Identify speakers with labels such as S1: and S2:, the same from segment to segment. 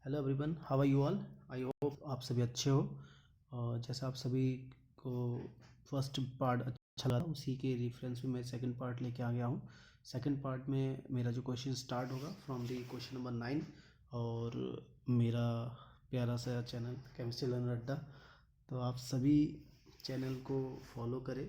S1: Hello everyone, how are you all. I hope आप सभी अच्छे हो। और जैसा आप सभी को फर्स्ट पार्ट अच्छा लगा, उसी के रेफरेंस में मैं सेकंड पार्ट लेके आ गया हूँ। सेकंड पार्ट में मेरा जो क्वेश्चन स्टार्ट होगा फ्रॉम द क्वेश्चन नंबर 9। और मेरा प्यारा सा चैनल केमिस्ट्री लर्नर अड्डा, तो आप सभी चैनल को फॉलो करें,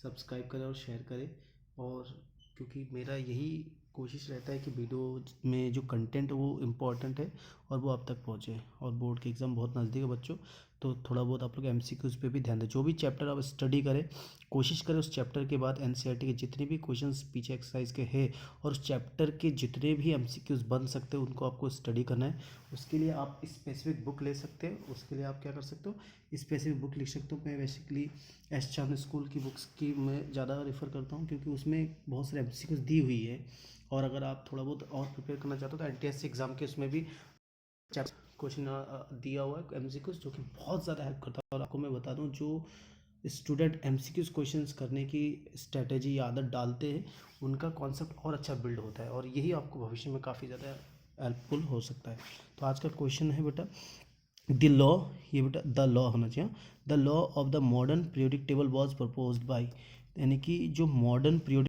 S1: सब्सक्राइब करें और शेयर करें। और क्योंकि मेरा यही कोशिश रहता है कि वीडियो में जो कंटेंट है वो इम्पोर्टेंट है और वो आप तक पहुँचे। और बोर्ड के एग्ज़ाम बहुत नज़दीक है बच्चों, तो थोड़ा बहुत आप लोग एमसीक्यूज़ पे भी ध्यान दें। जो भी चैप्टर आप स्टडी करें, कोशिश करें उस चैप्टर के बाद एनसीईआरटी के जितने भी क्वेश्चंस पीछे एक्सरसाइज के हैं और उस चैप्टर के जितने भी एमसीक्यूज़ बन सकते हैं उनको आपको स्टडी करना है। उसके लिए आप स्पेसिफिक बुक ले सकते हैं। उसके लिए आप क्या कर सकते हो, स्पेसिफिक बुक लिख सकते हो। मैं बेसिकली एस चांद स्कूल की बुक्स की मैं ज़्यादा रेफ़र करता हूँ क्योंकि उसमें बहुत सारे एमसीक्यूज़ दी हुई है। और अगर आप थोड़ा बहुत और प्रिपेयर करना चाहते हो तो एनटीएससी एग्ज़ाम के उसमें भी क्वेश्चन दिया हुआ है एमसीक्यूज़, जो कि बहुत ज़्यादा हेल्प करता है। और आपको मैं बता दूं, जो स्टूडेंट एमसीक्यूज़ क्वेश्चंस करने की स्ट्रेटेजी या आदत डालते हैं उनका कॉन्सेप्ट और अच्छा बिल्ड होता है और यही आपको भविष्य में काफ़ी ज़्यादा हेल्पफुल हो सकता है। तो आज का क्वेश्चन है बेटा द लॉ, ये बेटा द लॉ होना चाहिए। The law of the modern periodic table was proposed by, यानी कि जो मॉडर्न पीरियोडिक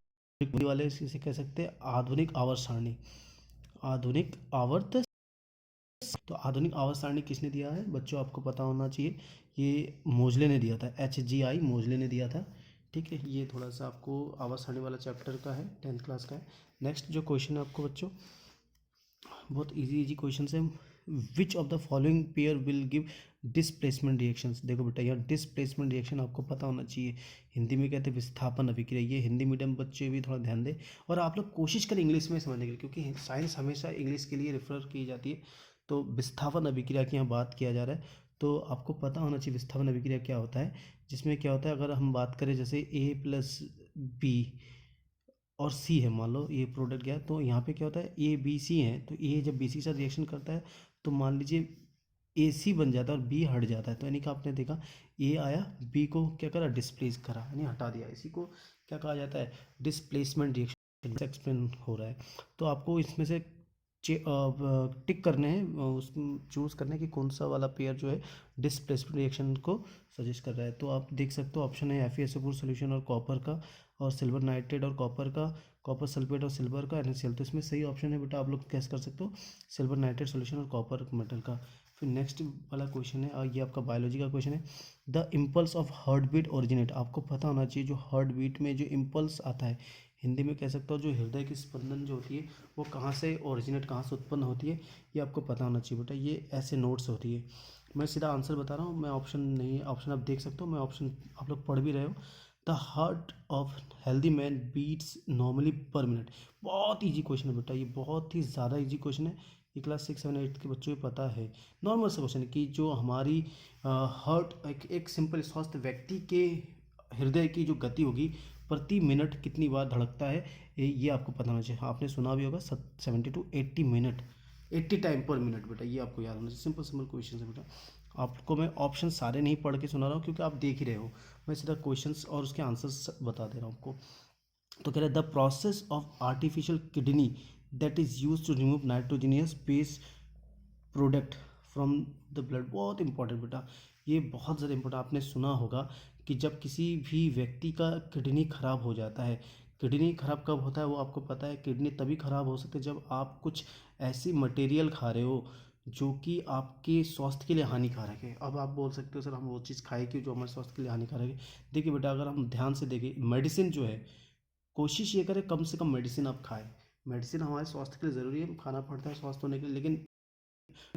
S1: वाले इसे कह सकते हैं आधुनिक आवर्त सारणी। आधुनिक आवर्त, तो आधुनिक आवर्त सारणी किसने दिया है बच्चों, आपको पता होना चाहिए। ये मोजले ने दिया था, HGI मोजले ने दिया था। ठीक है, ये थोड़ा सा आपको आवर्त सारणी वाला चैप्टर का है, 10th क्लास का है। नेक्स्ट जो क्वेश्चन है आपको बच्चों, बहुत इजी क्वेश्चन है। Which of the following pair will give displacement reactions. देखो बेटा, यहाँ डिस्प्लेसमेंट रिएक्शन आपको पता होना चाहिए। हिंदी में कहते हैं विस्थापन अभिक्रिया। ये हिंदी मीडियम बच्चे भी थोड़ा ध्यान दें और आप लोग कोशिश करें इंग्लिश में समझने की, क्योंकि साइंस हमेशा इंग्लिश के लिए रेफर की जाती है। तो विस्थापन अभिक्रिया की यहाँ बात किया जा रहा है, तो आपको पता होना चाहिए विस्थापन अभिक्रिया क्या होता है। जिसमें क्या होता है, अगर हम बात करें जैसे A+B और सी है, मान लो ये प्रोडक्ट गया, तो यहाँ पे क्या होता है ABC है, तो ए जब BC के साथ रिएक्शन करता है तो मान लीजिए AC बन जाता है और B हट जाता है। तो यानी कि आपने देखा A आया, B को क्या करा, डिस्प्लेस करा, यानी हटा दिया। इसी को क्या कहा जाता है, डिस्प्लेसमेंट रिएक्शन एक्सप्लेन हो रहा है। तो आपको इसमें से टिक करने हैं, उस चूज़ करने की कौन सा वाला पेयर जो है डिस्प्लेसमेंट रिएक्शन को सजेस्ट कर रहा है। तो आप देख सकते हो ऑप्शन है FeSO4 सोल्यूशन और कॉपर का, और सिल्वर नाइट्रेट और कॉपर का, कॉपर सल्फेट और सिल्वर का NaCl। तो इसमें सही ऑप्शन है बेटा, आप लोग कैसे कर सकते हो, सिल्वर नाइट्रेट सोल्यूशन और कॉपर मेटल का। फिर नेक्स्ट वाला क्वेश्चन है, और ये आपका बायोलॉजी का क्वेश्चन है। The impulse of heart beat originate. आपको पता होना चाहिए जो हार्ट बीट में जो इम्पल्स आता है, हिंदी में कह सकता हूँ जो हृदय की स्पंदन जो होती है वो कहाँ से ओरिजिनेट, कहाँ से उत्पन्न होती है, ये आपको पता होना चाहिए बेटा। ये ऐसे नोट्स होती है। मैं सीधा आंसर बता रहा हूँ, मैं ऑप्शन नहीं, ऑप्शन आप देख सकते हो, मैं ऑप्शन आप लोग पढ़ भी रहे हो। The heart of healthy man beats normally per minute. बहुत ईजी क्वेश्चन है बेटा, ये बहुत ही ज़्यादा ईजी क्वेश्चन है। ये क्लास 6, 7, 8 के बच्चों को पता है। नॉर्मल सा क्वेश्चन है कि जो हमारी हार्ट, एक सिंपल स्वस्थ व्यक्ति के हृदय की जो गति होगी प्रति मिनट कितनी बार धड़कता है, ये आपको पता होना चाहिए। आपने सुना भी होगा 70 to 80 मिनट, 80 टाइम पर मिनट बेटा, ये आपको याद होना चाहिए। सिंपल सिंपल क्वेश्चन है बेटा। आपको मैं ऑप्शन सारे नहीं पढ़ के सुना रहा हूँ क्योंकि आप देख ही रहे हो, मैं सीधा क्वेश्चंस और उसके आंसर्स बता दे रहा हूँ आपको। तो कह रहे हैं the process of artificial kidney that is use to remove nitrogenous base product from the blood. बहुत इंपॉर्टेंट बेटा, ये बहुत ज़्यादा इंपॉर्टेंट। आपने सुना होगा कि जब किसी भी व्यक्ति का किडनी खराब हो जाता है, किडनी खराब कब होता है वो आपको पता है। किडनी तभी खराब हो सकती है जब आप कुछ ऐसी मटेरियल खा रहे हो जो कि आपके स्वास्थ्य के लिए हानिकारक है। अब आप बोल सकते हो सर हम वो चीज़ खाए कि जो हमारे स्वास्थ्य के लिए हानिकारक है। देखिए बेटा, अगर हम ध्यान से देखें मेडिसिन जो है, कोशिश ये करें कम से कम मेडिसिन आप खाएं। मेडिसिन हमारे स्वास्थ्य के लिए ज़रूरी है, खाना पड़ता है स्वास्थ्य होने के लिए, लेकिन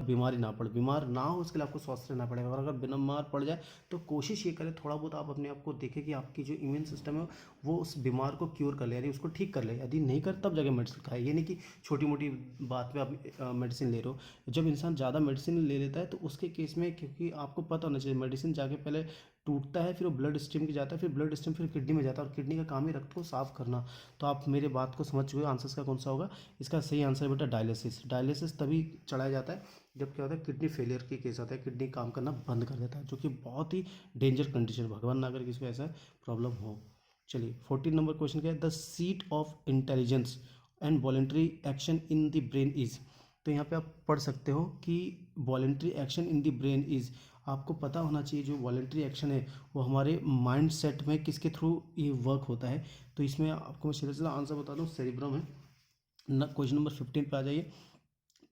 S1: बीमारी ना पड़े, बीमार ना हो उसके लिए आपको स्वस्थ रहना पड़ेगा। और अगर बीमार पड़ जाए तो कोशिश ये करें थोड़ा बहुत आप अपने आप को देखें कि आपकी जो इम्यून सिस्टम है वो उस बीमार को क्योर कर ले, यानी उसको ठीक कर ले। यदि नहीं कर तब जगह मेडिसिन खाए, ये नहीं कि छोटी मोटी बात पे आप मेडिसिन ले रहे हो। जब इंसान ज़्यादा मेडिसिन ले लेता है तो उसके केस में, क्योंकि आपको पता होना चाहिए मेडिसिन जाके पहले टूटता है, फिर वो ब्लड स्ट्रीम की जाता है, फिर ब्लड स्ट्रीम फिर किडनी में जाता है, और किडनी का काम ही रक्त को साफ करना। तो आप मेरे बात को समझ चुके हो, आंसर्स का कौन सा होगा। इसका सही आंसर बेटा डायलिसिस। डायलिसिस तभी चढ़ाया जाता है जब क्या होता है किडनी फेलियर के केस आता है, किडनी काम करना बंद कर देता है, जो कि बहुत ही डेंजर कंडीशन, भगवान ना करे किसी को ऐसा प्रॉब्लम हो। चलिए 14 नंबर क्वेश्चन क्या है, the seat of intelligence and voluntary action in the brain is. तो यहाँ पे आप पढ़ सकते हो कि voluntary action in the brain is, आपको पता होना चाहिए जो वॉलेंट्री एक्शन है वो हमारे माइंड सेट में किसके थ्रू ये वर्क होता है। तो इसमें आपको मैं सीधा सीधा आंसर बता दूँ, सेरिब्रम है ना। क्वेश्चन नंबर 15 पे आ जाइए।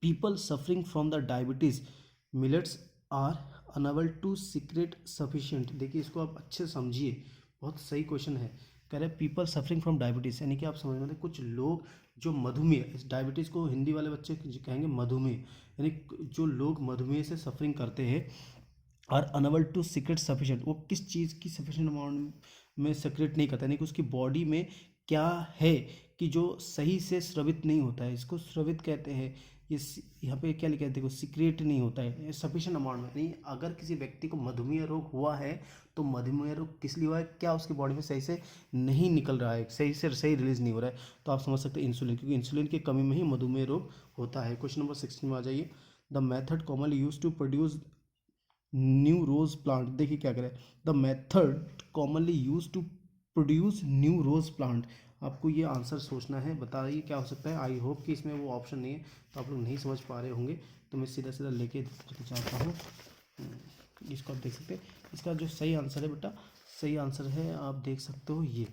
S1: People suffering from the diabetes mellitus are unable to secrete sufficient. देखिए इसको आप अच्छे से समझिए, बहुत सही क्वेश्चन है। कह रहे हैं पीपल सफरिंग फ्रॉम डायबिटीज, यानी कि आप समझ में कुछ लोग जो मधुमेह, इस डायबिटीज़ को हिंदी वाले बच्चे कहेंगे मधुमेह, यानी जो लोग मधुमेह से सफरिंग करते हैं और अनएबल टू सीक्रेट सफिशिएंट, वो किस चीज़ की सफिशिएंट अमाउंट में सीक्रेट नहीं करता, यानी कि उसकी बॉडी में क्या है कि जो सही से स्रवित नहीं होता है, इसको स्रवित कहते हैं। ये यहाँ पे क्या लिखा है देखो, सीक्रेट नहीं होता है सफिशिएंट अमाउंट में, यानी अगर किसी व्यक्ति को मधुमेह रोग हुआ है तो मधुमेह रोग किस लिए हुआ है, क्या उसकी बॉडी में सही से नहीं निकल रहा है, सही से सही रिलीज नहीं हो रहा है, तो आप समझ सकते हैं इंसुलिन, क्योंकि इंसुलिन की कमी में ही मधुमेह रोग होता है। क्वेश्चन नंबर 16 में आ जाइए। The method commonly use to produce new rose plant, देखिए क्या करें, the method commonly use to produce new rose plant, आपको ये आंसर सोचना है, बताइए क्या हो सकता है। आई होप कि इसमें वो ऑप्शन नहीं है तो आप लोग नहीं समझ पा रहे होंगे, तो मैं सीधा सीधा लेके चाहता हूँ। इसको आप देख सकते हैं, इसका जो सही आंसर है बेटा, सही आंसर है आप देख सकते हो ये,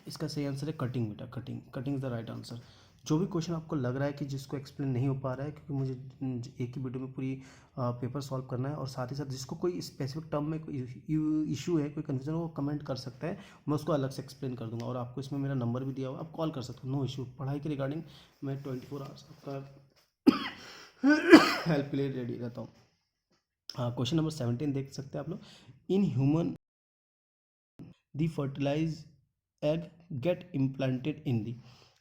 S1: इसका सही आंसर है कटिंग बेटा, cutting, cutting is the right answer. जो भी क्वेश्चन आपको लग रहा है कि जिसको एक्सप्लेन नहीं हो पा रहा है, क्योंकि मुझे एक ही वीडियो में पूरी पेपर सॉल्व करना है, और साथ ही साथ जिसको कोई स्पेसिफिक टर्म में कोई इशू है, कोई कन्फ्यूजन है, वो कमेंट कर सकता है, मैं उसको अलग से एक्सप्लेन कर दूंगा। और आपको इसमें मेरा नंबर भी दिया हुआ, आप कॉल कर सकते हो, नो इशू। पढ़ाई के रिगार्डिंग मैं 24 आवर्स आपका हेल्प के लिए रेडी रहता हूँ। हाँ, क्वेश्चन नंबर 17 देख सकते हैं आप लोग। In human the fertilize egg get implanted in the,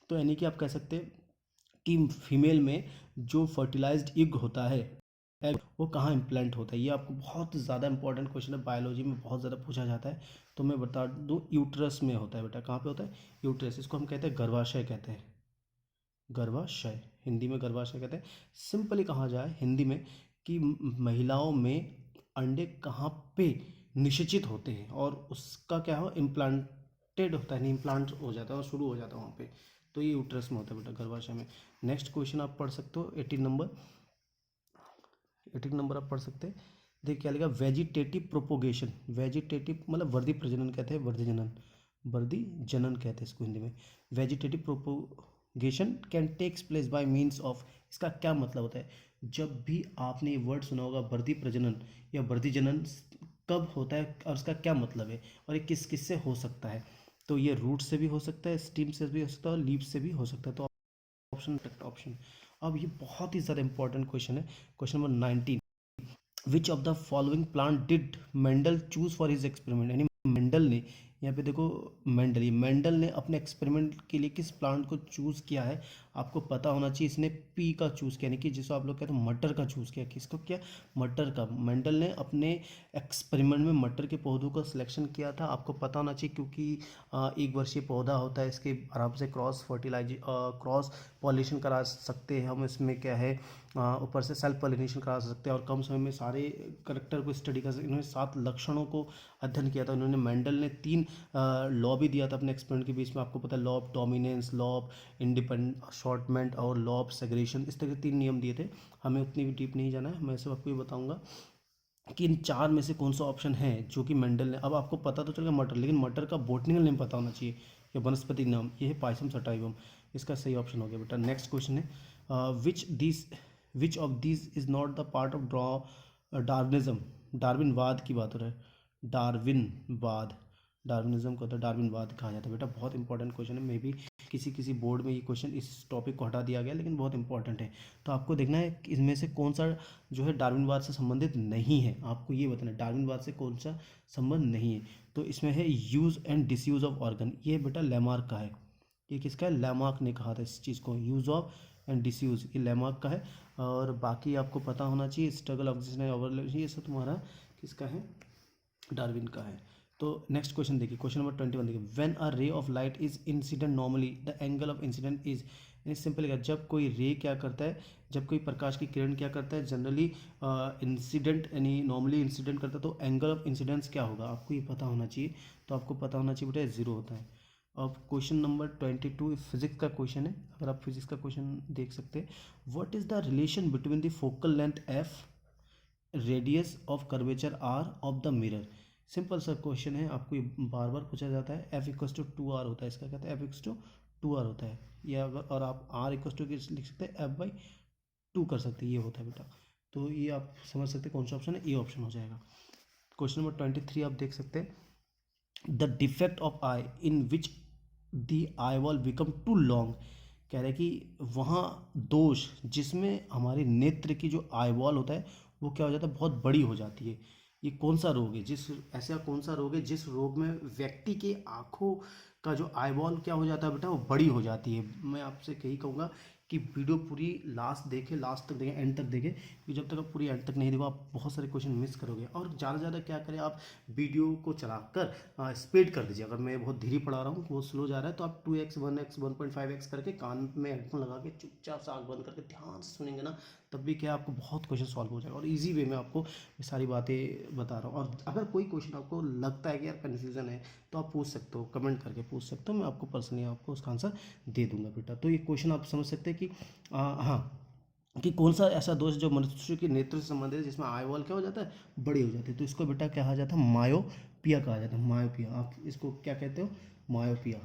S1: तो यानी कि आप कह सकते हैं कि फीमेल में जो फर्टिलाइज्ड एग होता है, एग, वो कहाँ इम्प्लांट होता है। ये आपको बहुत ज़्यादा इंपॉर्टेंट क्वेश्चन है, बायोलॉजी में बहुत ज़्यादा पूछा जाता है, तो मैं बता दूँ यूट्रस में होता है बेटा। कहाँ पे होता है, यूट्रस, इसको हम कहते हैं गर्भाशय कहते हैं, गर्भाशय, हिंदी में गर्भाशय कहते हैं। सिंपली कहा जाए हिंदी में कि महिलाओं में अंडे कहाँ पे निषेचित होते हैं और उसका क्या हो, इम्प्लांटेड होता है, नहीं इम्प्लांट हो जाता है और शुरू हो जाता है वहाँ पे, तो ये यूट्रस में होता है बेटा, गर्भाशय में। नेक्स्ट क्वेश्चन आप पढ़ सकते हो 18 नंबर, 18 नंबर आप पढ़ सकते हैं। देखिए क्या लिखा, वेजिटेटिव प्रोपोगेशन, वेजिटेटिव मतलब वर्धी प्रजनन कहते हैं, वर्धी जनन, वर्धी जनन कहते हैं इसको हिंदी में। Vegetative propagation can takes place by means of, इसका क्या मतलब होता है, जब भी आपने ये वर्ड सुना होगा वर्धी प्रजनन या वर्धी जनन, कब होता है और इसका क्या मतलब है, और ये किस किस से हो सकता है, तो ये रूट से भी हो सकता है, स्टीम से भी हो सकता है और लीफ से भी हो सकता है, तो ऑप्शन करेक्ट ऑप्शन। अब ये बहुत ही ज़्यादा इंपॉर्टेंट क्वेश्चन है, question number 19, which of the following plant did Mendel choose for his experiment, यानी मेंडल ने, यहाँ पे देखो मेंडल, ये मेंडल ने अपने एक्सपेरिमेंट के लिए किस प्लांट को चूज़ किया है, आपको पता होना चाहिए। इसने पी का चूज़ किया, यानी कि जिसको आप लोग कहते हैं मटर का चूज़ किया, किसको किया, मटर का। मेंडल ने अपने एक्सपेरिमेंट में मटर के पौधों का सिलेक्शन किया था, आपको पता होना चाहिए, क्योंकि एक वर्षीय पौधा होता है, इसके आराम से क्रॉस फर्टिलाइज क्रॉस पॉलिनेशन करा सकते हैं हम, इसमें क्या है ऊपर से सेल्फ पॉलिनेशन करा सकते हैं और कम समय में सारे करेक्टर को स्टडी कर सकते। इन्होंने 7 लक्षणों को अध्ययन किया था। उन्होंने मेंडल ने 3 लॉ भी दिया था अपने एक्सपेरिमेंट के बीच में, आपको पता है, law of dominance, law of independent assortment और लॉ ऑफ सेग्रेशन, इस तरह के 3 नियम दिए थे। हमें उतनी भी डीप नहीं जाना है, मैं सिर्फ आपको ये बताऊंगा कि इन 4 में से कौन सा ऑप्शन है जो कि मेंडल ने, अब आपको पता तो चलेगा मटर, लेकिन मटर का बोटनिकल नेम पता होना चाहिए या वनस्पति नाम, ये है पाइसम सटाइवम, इसका सही ऑप्शन हो गया बेटा। नेक्स्ट क्वेश्चन है which of this is not the part of Darwinism, डार्विनवाद की बात हो रहा है, डार्विनवाद, डार्विनिज्म को तो डार्विनवाद कहा जाता है बेटा, बहुत इंपॉर्टेंट क्वेश्चन है। मे बी किसी बोर्ड में ये क्वेश्चन इस टॉपिक को हटा दिया गया, लेकिन बहुत इंपॉर्टेंट है, तो आपको देखना है कि इनमें से कौन सा जो है डार्विनवाद से संबंधित नहीं है, आपको ये बताना है डार्विनवाद से कौन सा संबंध नहीं है। तो इसमें है use and disuse of organ, ये बेटा लैमार्क का है, ये किसका है, लैमार्क ने कहा था इस चीज़ को, यूज़ ऑफ एंड डिसयूज़, ये लैमार्क का है। और बाकी आपको पता होना चाहिए स्ट्रगल ऑक्सीजन ओवरलैप, ये सब तुम्हारा किसका है, डार्विन का है। तो नेक्स्ट क्वेश्चन देखिए, क्वेश्चन नंबर 21 देखिए, when a ray of light is incident normally the angle of incident is, यानी सिंपल है, जब कोई रे क्या करता है, जब कोई प्रकाश की किरण क्या करता है, जनरली इंसिडेंट यानी नॉर्मली इंसिडेंट करता है, तो एंगल ऑफ इंसिडेंस क्या होगा, आपको ये पता होना चाहिए, तो आपको पता होना चाहिए बेटा 0 होता है। अब क्वेश्चन नंबर 22 फिजिक्स का क्वेश्चन है, अगर आप फिजिक्स का क्वेश्चन देख सकते हैं। What is the relation between the focal length f, radius of curvature r of the mirror. Simple सा क्वेश्चन है, आपको ये बार बार पूछा जाता है। F equals to two r होता है, इसका कहते हैं f equals to two r होता है, या अगर और आप आर इक्वस टू लिख सकते हैं एफ बाई टू कर सकते हैं, ये होता है बेटा। तो ये आप समझ सकते हैं कौन सा ऑप्शन है, ए ऑप्शन हो जाएगा। क्वेश्चन नंबर 23 आप देख सकते हैं। The defect of eye in which the eye ball become too long. कह रहे कि वहाँ दोष जिसमें हमारे नेत्र की जो आई वॉल होता है वो क्या हो जाता है, बहुत बड़ी हो जाती है। ये कौन सा रोग है, जिस ऐसा कौन सा रोग है जिस रोग में व्यक्ति के आँखों का जो आई वॉल क्या हो जाता है बेटा, वो बड़ी हो जाती है। मैं आपसे यही कहूँगा कि वीडियो पूरी लास्ट देखें, लास्ट तक देखें, एंड तक देखें, क्योंकि जब तक आप पूरी एंड तक नहीं देखो आप बहुत सारे क्वेश्चन मिस करोगे। और ज़्यादा से ज़्यादा क्या करें, आप वीडियो को चलाकर स्पीड कर दीजिए। अगर मैं बहुत धीरे पढ़ा रहा हूँ, वो स्लो जा रहा है, तो आप 2x 1x 1.5x करके कान में हेडफोन लगा के चुपचाप से आँख बंद करके ध्यान से सुनेंगे ना, तब भी क्या आपको बहुत क्वेश्चन सॉल्व हो जाएगा। और इजी वे में आपको ये सारी बातें बता रहा हूँ। और अगर कोई क्वेश्चन आपको लगता है कि यार कन्फ्यूज़न है, तो आप पूछ सकते हो, कमेंट करके पूछ सकते हो, मैं आपको पर्सनली आपको उसका आंसर दे दूंगा बेटा। तो ये क्वेश्चन आप समझ सकते हैं कि हाँ, कि कौन सा ऐसा दोष जो मनुष्य के नेत्र से संबंधित है, जिसमें आई वॉल क्या हो जाता है, बड़ी हो जाती है। तो इसको बेटा कहा जाता है मायोपिया कहा जाता है, मायोपिया। आप इसको क्या कहते हो, मायोपिया,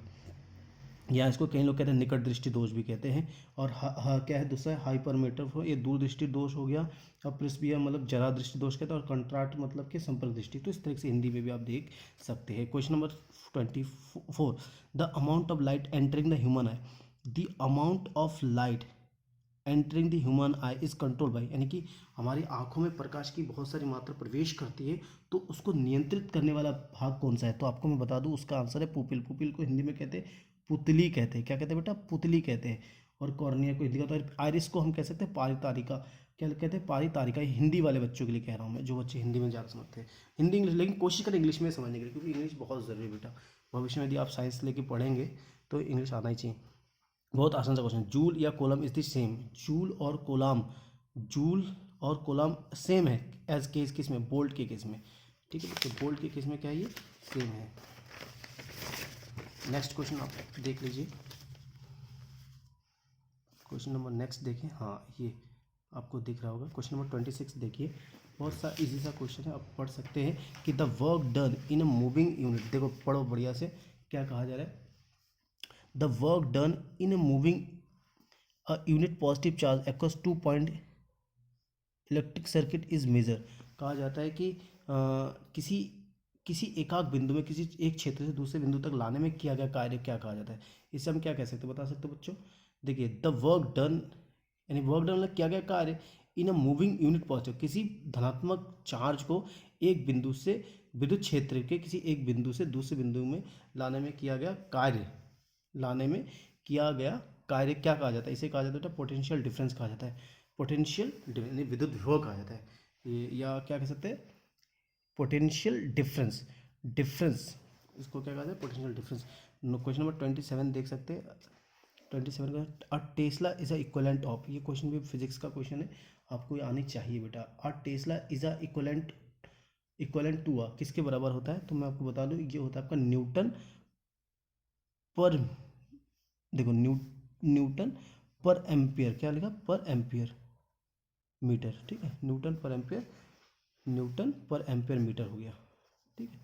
S1: या इसको कई लोग कहते हैं निकट दृष्टि दोष भी कहते हैं। और क्या है दूसरा, हाइपरमेट्रोप, ये दूर दृष्टि दोष हो गया। और प्रिस्बिया मतलब जरा दृष्टि दोष कहते हैं। और कंट्रास्ट मतलब कि संपर्क दृष्टि। तो इस तरह से हिंदी में भी आप देख सकते हैं। Question number 24, the amount of light entering the human I. The amount of light entering the human I is control by, यानी कि हमारी आंखों में प्रकाश की बहुत सारी मात्रा प्रवेश करती है, तो उसको नियंत्रित करने वाला भाग कौन सा है। तो आपको मैं बता दूं, उसका आंसर है पुपिल। पुपिल को हिंदी में कहते हैं पुतली कहते हैं। क्या कहते हैं बेटा, पुतली कहते हैं। और कॉर्निया को हिंदी का, तो आयरिस को हम कह सकते हैं पारितारिका। क्या कहते हैं, पारितारिका। ये हिंदी वाले बच्चों के लिए कह रहा हूँ मैं, जो बच्चे हिंदी में ज़्यादा समझते हैं, हिंदी इंग्लिश, लेकिन कोशिश करें इंग्लिश में समझने के लिए, क्योंकि इंग्लिश बहुत ज़रूरी है बेटा। भविष्य में यदि आप साइंस लेके पढ़ेंगे तो इंग्लिश आना ही चाहिए। बहुत आसान सा क्वेश्चन, जूल या coulomb is the same. Joule और कोलम, जूल और कोलम सेम है एज केस किस में, बोल्ट के केस में। ठीक है, तो बोल्ट के केस में क्या है, ये सेम है। नेक्स्ट क्वेश्चन आप देख लीजिए। क्वेश्चन नंबर नेक्स्ट देखें, हाँ ये आपको दिख रहा होगा। क्वेश्चन नंबर 26 देखिए, बहुत सा इजी सा क्वेश्चन है, आप पढ़ सकते हैं कि the work done in a moving unit. देखो पढ़ो बढ़िया से, क्या कहा जा रहा है, the work done in a moving unit positive charge across 2 point electric circuit is measure. कहा जाता है कि किसी किसी एकाक बिंदु में, किसी एक क्षेत्र से दूसरे बिंदु तक लाने में किया गया कार्य क्या कहा जाता है। इससे हम क्या कह सकते हैं, बता सकते हो बच्चों। देखिए द वर्क डन, यानी वर्क डन मतलब किया गया कार्य इन अ मूविंग यूनिट पॉजिटिव, किसी धनात्मक चार्ज को एक बिंदु से, विद्युत क्षेत्र के किसी एक बिंदु से दूसरे बिंदु में लाने में किया गया कार्य, लाने में किया गया कार्य क्या कहा जाता है। इसे कहा जाता है पोटेंशियल डिफरेंस कहा जाता है। पोटेंशियल विद्युत विभव कहा जाता है या क्या कह सकते हैं, पोटेंशियल डिफरेंस। डिफरेंस इसको क्या कहते हैं, पोटेंशियल डिफरेंस। क्वेश्चन नंबर 27 देख सकते हैं। 27 का, a tesla is a equivalent of, ये क्वेश्चन भी फिजिक्स का क्वेश्चन है, आपको ये आनी चाहिए बेटा। A tesla is a equivalent to, किसके बराबर होता है, तो मैं आपको बता दूं ये होता है आपका न्यूटन पर, देखो न्यूटन पर एम्पियर, क्या लिखा, पर एम्पियर मीटर। ठीक है, न्यूटन पर एम्पियर, न्यूटन पर एम्पियर मीटर हो गया। ठीक है,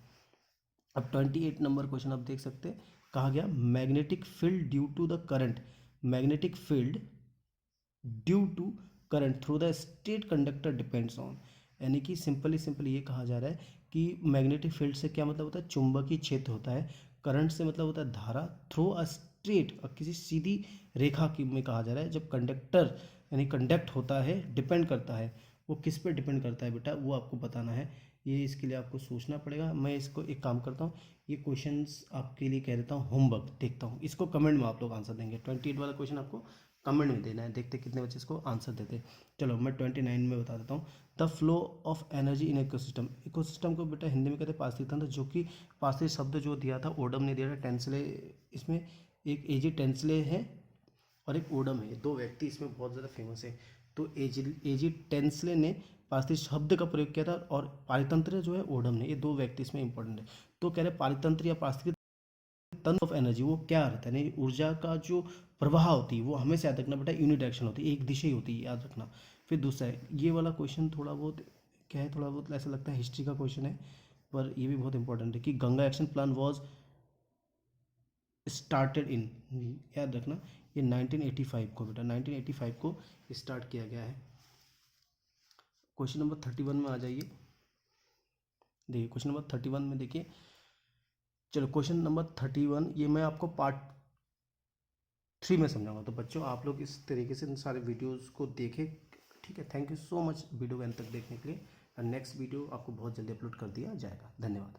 S1: अब 28 नंबर क्वेश्चन आप देख सकते हैं। कहा गया magnetic field due to the current, magnetic field due to current through the straight conductor depends on, यानी कि सिंपली ये कहा जा रहा है कि मैग्नेटिक फील्ड से क्या मतलब होता है, चुंबकीय क्षेत्र होता है। करंट से मतलब होता है धारा, थ्रू अ स्ट्रेट, और किसी सीधी रेखा की में कहा जा रहा है। जब कंडक्टर यानी कंडक्ट होता है, डिपेंड करता है, वो किस पे डिपेंड करता है बेटा, वो आपको बताना है। ये इसके लिए आपको सोचना पड़ेगा। मैं इसको एक काम करता हूँ, ये क्वेश्चंस आपके लिए कह देता हूँ, होमवर्क देखता हूँ, इसको कमेंट में आप लोग आंसर देंगे। 28 वाला क्वेश्चन आपको कमेंट में देना है, देखते कितने बच्चे इसको आंसर देते हैं। चलो मैं 29 में बता देता हूँ। The flow of energy in ecosystem, ecosystem को बेटा हिंदी में कहते हैं पारिस्थितिक तंत्र, जो कि पारिस्थितिक शब्द जो दिया था ओडम ने दिया था, टेंसले, इसमें एक एजी टेंसले है और एक ओडम है, दो व्यक्ति इसमें बहुत ज़्यादा फेमस है। तो एजी टेंसले ने पारिस्थितिक शब्द का प्रयोग किया था, और पारितंत्र जो है ओडम ने, ये दो व्यक्ति इसमें इंपॉर्टेंट है। तो कह रहे पारितंत्र या पारिस्थितिक टन ऑफ एनर्जी, वो क्या रहता है, नहीं ऊर्जा का जो प्रवाह होती है वो हमेशा याद रखना बेटा यूनिडायरेक्शन होती है, एक दिशा ही होती है, याद रखना। फिर दूसरा है ये वाला क्वेश्चन, थोड़ा बहुत क्या है, थोड़ा बहुत ऐसा लगता है हिस्ट्री का क्वेश्चन है, पर ये भी बहुत इंपॉर्टेंट है कि Ganga action plan was started in, याद रखना ये 1985 को, बेटा 1985 को स्टार्ट किया गया है। क्वेश्चन नंबर 31 में आ जाइए। देखिए क्वेश्चन नंबर 31 में देखिए, चलो क्वेश्चन नंबर 31 ये मैं आपको पार्ट 3 में समझाऊंगा, तो बच्चों आप लोग इस तरीके से इन सारे वीडियोस को देखें, ठीक है। Thank you so much video को अंत तक देखने के लिए। नेक्स्ट वीडियो आपको बहुत जल्दी अपलोड कर दिया जाएगा। धन्यवाद।